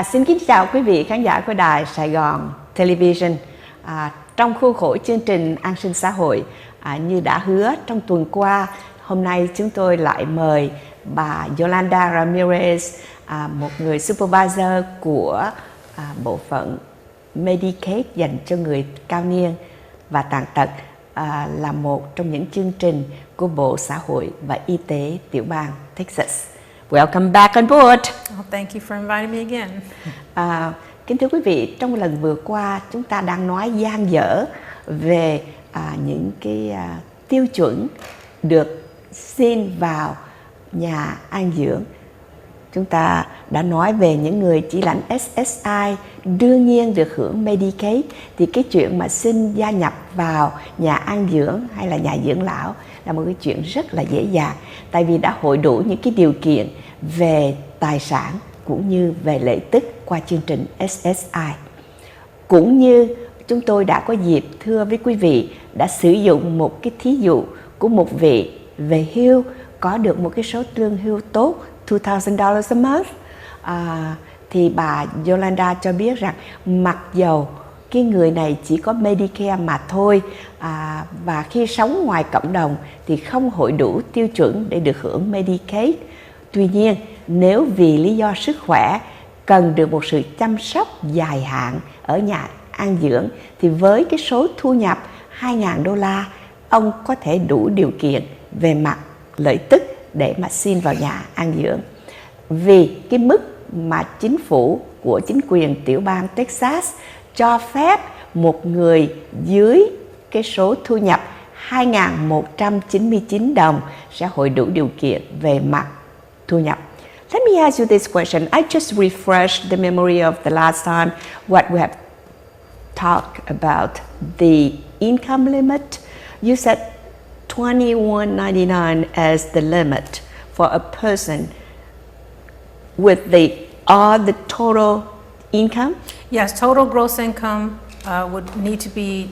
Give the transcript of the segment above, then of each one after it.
Xin kính chào quý vị khán giả của đài Sài Gòn Television. Trong khuôn khổ chương trình an sinh xã hội, như đã hứa trong tuần qua, hôm nay chúng tôi lại mời bà Yolanda Ramirez, một người supervisor của bộ phận Medicaid dành cho người cao niên và tàn tật, là một trong những chương trình của Bộ Xã hội và Y tế tiểu bang Texas. Welcome back on board. Well, thank you for inviting me again. Kính thưa quý vị, trong lần vừa qua chúng ta đang nói dang dở về những cái tiêu chuẩn được xin vào nhà an dưỡng. Chúng ta đã nói về những người chỉ lãnh SSI đương nhiên được hưởng Medicaid, thì cái chuyện mà xin gia nhập vào nhà an dưỡng hay là nhà dưỡng lão là một cái chuyện rất là dễ dàng, tại vì đã hội đủ những cái điều kiện về tài sản cũng như về lợi tức qua chương trình SSI. Cũng như chúng tôi đã có dịp thưa với quý vị, đã sử dụng một cái thí dụ của một vị về hưu có được một cái số lương hưu tốt, $2,000 a month, thì bà Yolanda cho biết rằng mặc dầu cái người này chỉ có Medicare mà thôi, và khi sống ngoài cộng đồng thì không hội đủ tiêu chuẩn để được hưởng Medicaid. Tuy nhiên, nếu vì lý do sức khỏe cần được một sự chăm sóc dài hạn ở nhà an dưỡng, thì với cái số thu nhập $2,000, ông có thể đủ điều kiện về mặt lợi tức để mà xin vào nhà an dưỡng. Vì cái mức mà chính phủ của chính quyền tiểu bang Texas cho phép một người dưới cái số thu nhập $2,199 sẽ hội đủ điều kiện về mặt thu nhập. Let me ask you this question. I just refreshed the memory of the last time what we have talked about the income limit. You said $21.99 as the limit for a person with all the total income? Yes, total gross income would need to be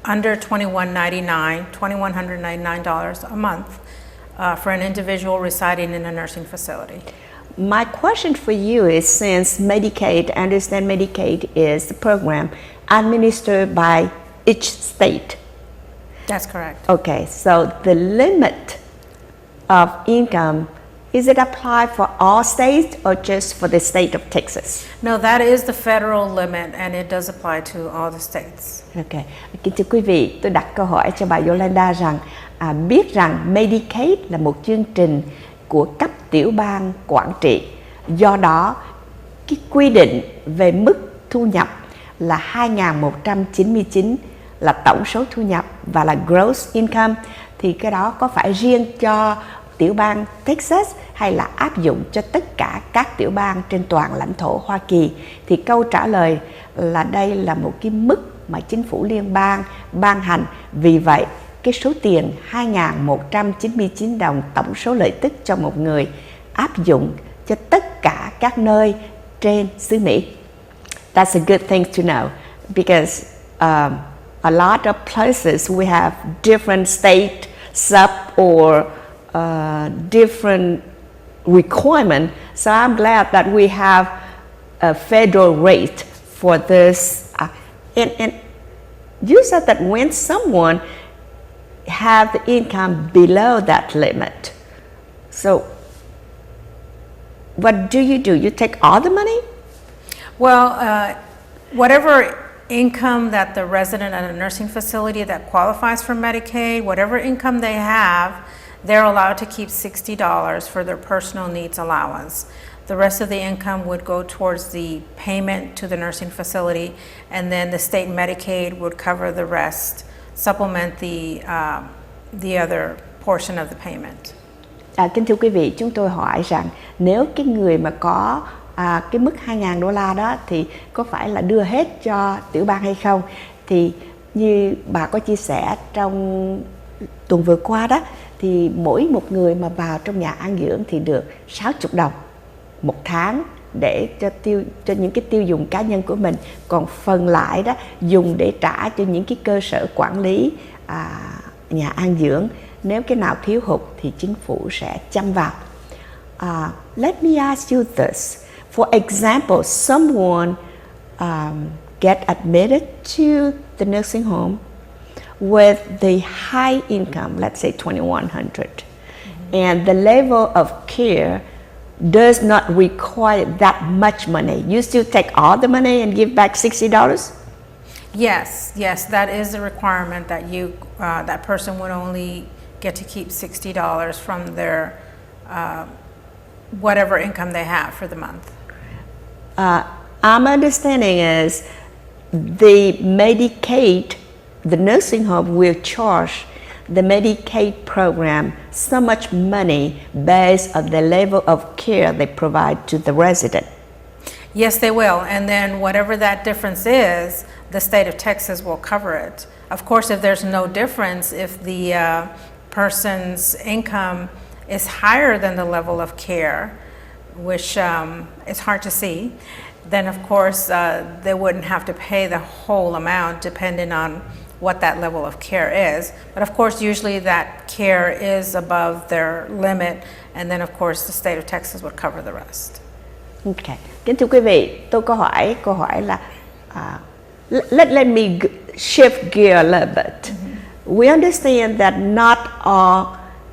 under $2,199 a month for an individual residing in a nursing facility. My question for you is, since Medicaid, I understand Medicaid is the program administered by each state. That's correct. Okay, so the limit of income, is it applied for all states or just for the state of Texas? No, that is the federal limit and it does apply to all the states. Okay. Kính thưa quý vị, tôi đặt câu hỏi cho bà Yolanda rằng biết rằng Medicaid là một chương trình của cấp tiểu bang quản trị. Do đó, cái quy định về mức thu nhập là $2,199 là tổng số thu nhập và là gross income, thì cái đó có phải riêng cho tiểu bang Texas hay là áp dụng cho tất cả các tiểu bang trên toàn lãnh thổ Hoa Kỳ? Thì câu trả lời là đây là một cái mức mà chính phủ liên bang ban hành. Vì vậy, cái số tiền $2,199 tổng số lợi tức cho một người áp dụng cho tất cả các nơi trên xứ Mỹ. That's a good thing to know, because a lot of places we have different state sub or different requirement. So I'm glad that we have a federal rate for this. And you said that when someone have the income below that limit, so what do? You take all the money? Well, whatever income that the resident at a nursing facility that qualifies for Medicaid, whatever income they have, they're allowed to keep $60 for their personal needs allowance. The rest of the income would go towards the payment to the nursing facility, and then the state Medicaid would cover the rest, supplement the other portion of the payment. Kính thưa quý vị, chúng tôi hỏi rằng nếu cái người mà có cái mức $2,000 đó thì có phải là đưa hết cho tiểu bang hay không? Thì như bà có chia sẻ trong tuần vừa qua đó, thì mỗi một người mà vào trong nhà an dưỡng thì được $60 một tháng để cho những cái tiêu dùng cá nhân của mình, còn phần lại đó dùng để trả cho những cái cơ sở quản lý nhà an dưỡng. Nếu cái nào thiếu hụt thì chính phủ sẽ chăm vào. Let me ask you this. For example, someone get admitted to the nursing home with the high income, let's say $2,100, and the level of care does not require that much money. You still take all the money and give back $60? Yes, that is a requirement that that person would only get to keep $60 from their whatever income they have for the month. Our understanding is the Medicaid, the nursing home will charge the Medicaid program so much money based on the level of care they provide to the resident. Yes, they will, and then whatever that difference is, the state of Texas will cover it. Of course, if there's no difference, if the person's income is higher than the level of care, which is hard to see, then of course they wouldn't have to pay the whole amount depending on what that level of care is. But of course, usually that care is above their limit, and then of course the state of Texas would cover the rest. Okay. Kính thưa quý vị, tôi câu hỏi là let me shift gear a little bit. We understand that not all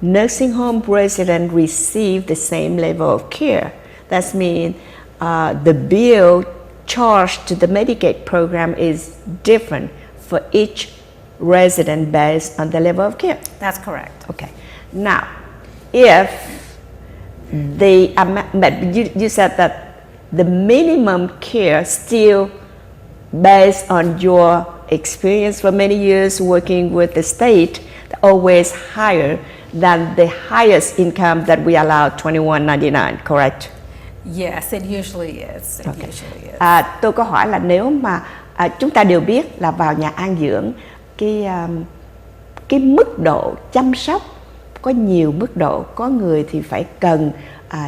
nursing home residents receive the same level of care. That means the bill charged to the Medicaid program is different for each resident based on the level of care. That's correct. Okay. Now, if the you said that the minimum care still based on your experience for many years working with the state, always higher than the highest income that we allow, $21.99, correct? Yes, it usually is. Okay. Tôi có hỏi là nếu mà chúng ta đều biết là vào nhà an dưỡng cái mức độ chăm sóc có nhiều mức độ, có người thì phải cần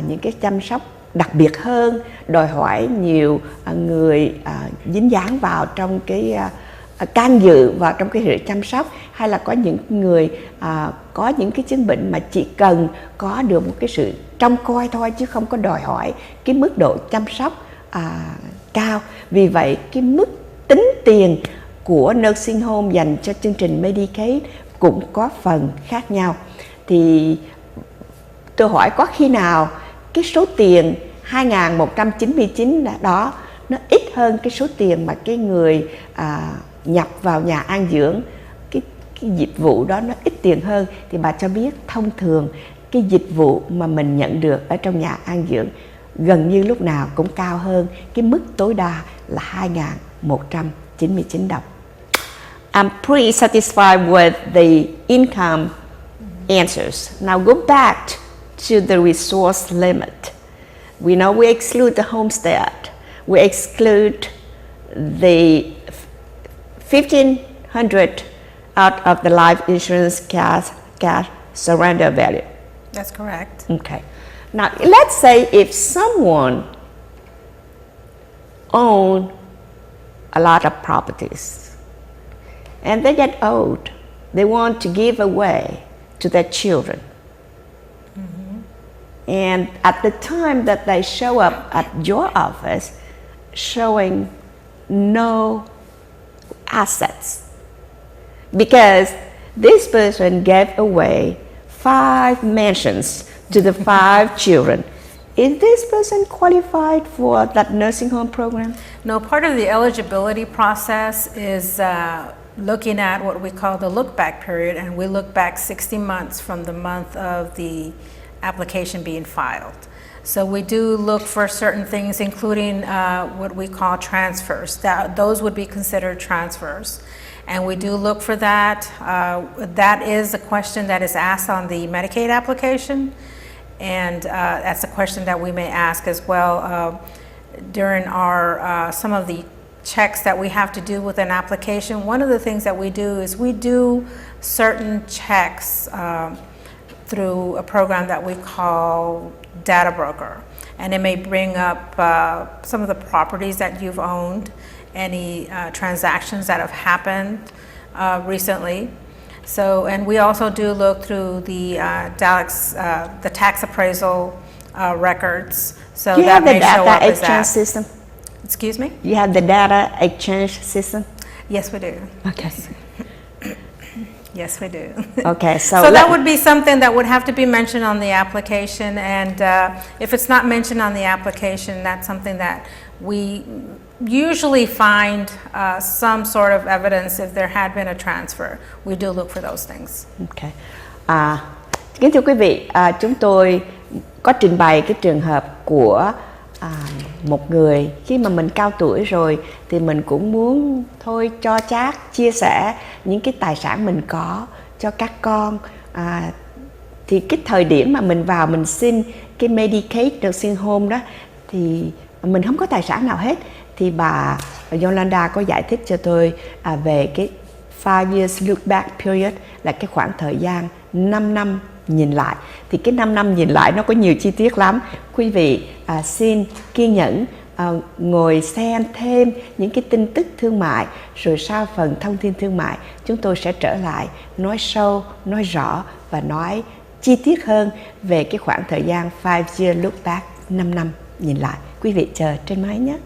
những cái chăm sóc đặc biệt hơn, đòi hỏi nhiều người dính dáng vào trong cái can dự vào trong cái sự chăm sóc, hay là có những người có những cái chứng bệnh mà chỉ cần có được một cái sự trông coi thôi chứ không có đòi hỏi cái mức độ chăm sóc cao. Vì vậy cái mức tính tiền của nursing home dành cho chương trình Medicaid cũng có phần khác nhau. Thì tôi hỏi có khi nào cái số tiền 2.199 đó nó ít hơn cái số tiền mà cái người nhập vào nhà an dưỡng, cái dịch vụ đó nó ít tiền hơn, thì bà cho biết thông thường cái dịch vụ mà mình nhận được ở trong nhà an dưỡng gần như lúc nào cũng cao hơn cái mức tối đa là 2.199 đồng. I'm pretty satisfied with the income answers. Now go back to the resource limit. We know we exclude the homestead. We exclude the $1,500 out of the life insurance cash surrender value. That's correct. Okay. Now let's say if someone owns a lot of properties and they get old, they want to give away to their children. And at the time that they show up at your office showing no assets, because this person gave away 5 mansions to the 5 children, is this person qualified for that nursing home program? No, part of the eligibility process is looking at what we call the look back period, and we look back 60 months from the month of the application being filed. So we do look for certain things, including what we call transfers. Those would be considered transfers. And we do look for that. That is a question that is asked on the Medicaid application. And that's a question that we may ask as well during our some of the checks that we have to do with an application. One of the things that we do is we do certain checks through a program that we call Data Broker. And it may bring up some of the properties that you've owned, any transactions that have happened recently. So, and we also do look through the tax appraisal records. So You that have the may show data up as exchange that. system. Excuse me? You have the data exchange system. Yes, we do. Okay. Yes, we do. Okay, So that would be something that would have to be mentioned on the application, and if it's not mentioned on the application, that's something that we usually find some sort of evidence if there had been a transfer. We do look for those things. Okay. Kính thưa quý vị, chúng tôi có trình bày cái trường hợp của một người khi mà mình cao tuổi rồi thì mình cũng muốn thôi cho chác chia sẻ những cái tài sản mình có cho các con. Thì cái thời điểm mà mình vào mình xin cái Medicaid nursing home đó thì mình không có tài sản nào hết. Thì bà Yolanda có giải thích cho tôi về cái 5 years look back period, là cái khoảng thời gian 5 năm nhìn lại. Thì cái 5 năm nhìn lại nó có nhiều chi tiết lắm. Quý vị xin kiên nhẫn ngồi xem thêm những cái tin tức thương mại, rồi sau phần thông tin thương mại chúng tôi sẽ trở lại nói sâu, nói rõ và nói chi tiết hơn về cái khoảng thời gian 5 year look back, 5 năm nhìn lại. Quý vị chờ trên máy nhé.